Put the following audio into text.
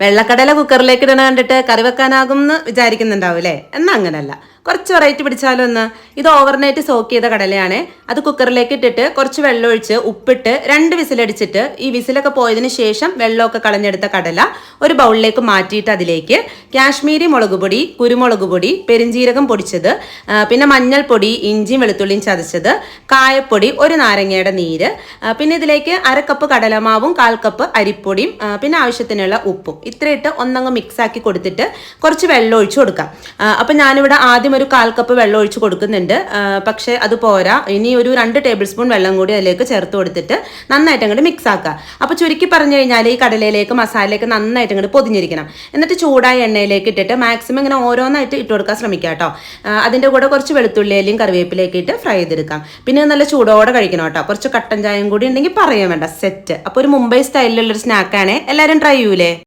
വെള്ളക്കടല കുക്കറിലേക്ക് ഇടണ കണ്ടിട്ട് കറി വെക്കാനാകും എന്ന് വിചാരിക്കുന്നുണ്ടാവും അല്ലേ? എന്നാ അങ്ങനല്ല, കുറച്ച് വെറൈറ്റി പിടിച്ചാലോ ഒന്ന്. ഇത് ഓവർനൈറ്റ് സോക്ക് ചെയ്ത കടലയാണ്. അത് കുക്കറിലേക്ക് ഇട്ടിട്ട് കുറച്ച് വെള്ളം ഒഴിച്ച് ഉപ്പിട്ട് 2 വിസിലടിച്ചിട്ട് ഈ വിസിലൊക്കെ പോയതിന് ശേഷം വെള്ളമൊക്കെ കളഞ്ഞെടുത്ത കടല ഒരു ബൗളിലേക്ക് മാറ്റിയിട്ട് അതിലേക്ക് കാശ്മീരി മുളക് പൊടി, കുരുമുളക് പൊടി, പെരിഞ്ജീരകം പൊടിച്ചത്, പിന്നെ മഞ്ഞൾപ്പൊടി, ഇഞ്ചിയും വെളുത്തുള്ളിയും ചതച്ചത്, കായപ്പൊടി, 1 നാരങ്ങയുടെ നീര്, പിന്നെ ഇതിലേക്ക് 1/2 കപ്പ് കടലമാവും 1/4 കപ്പ് അരിപ്പൊടിയും പിന്നെ ആവശ്യത്തിനുള്ള ഉപ്പും ഇത്രയിട്ട് ഒന്നങ്ങ് മിക്സ് ആക്കി കൊടുത്തിട്ട് കുറച്ച് വെള്ളം ഒഴിച്ച് കൊടുക്കാം. അപ്പം ഞാനിവിടെ ആദ്യം ഒരു 1/4 കപ്പ് വെള്ളം ഒഴിച്ച് കൊടുക്കുന്നുണ്ട്. പക്ഷേ അത് പോരാ, ഇനി ഒരു 2 ടേബിൾ സ്പൂൺ വെള്ളം കൂടി അതിലേക്ക് ചേർത്ത് കൊടുത്തിട്ട് നന്നായിട്ട് അങ്ങോട്ട് മിക്സ് ആക്കുക. അപ്പോൾ ചുരുക്കി പറഞ്ഞു കഴിഞ്ഞാൽ ഈ കടലയിലേക്ക് മസാലയൊക്കെ നന്നായിട്ട് അങ്ങോട്ട് പൊതിഞ്ഞിരിക്കണം. എന്നിട്ട് ചൂടായ എണ്ണയിലേക്ക് ഇട്ടിട്ട് മാക്സിമം ഇങ്ങനെ ഓരോന്നായിട്ട് ഇട്ട് കൊടുക്കാൻ ശ്രമിക്കുക കേട്ടോ. അതിൻ്റെ കൂടെ കുറച്ച് വെളുത്തുള്ളിയിലും കറിവേപ്പിലേക്ക് ഇട്ട് ഫ്രൈ ചെയ്തെടുക്കാം. പിന്നെ നല്ല ചൂടോടെ കഴിക്കണം കേട്ടോ. കുറച്ച് കട്ടൻ ചായയും കൂടി ഉണ്ടെങ്കിൽ പറയാൻ വേണ്ട, സെറ്റ്. അപ്പോൾ ഒരു മുംബൈ സ്റ്റൈലിലുള്ളൊരു സ്നാക്കാണ്. എല്ലാവരും ട്രൈ ചെയ്യൂലേ?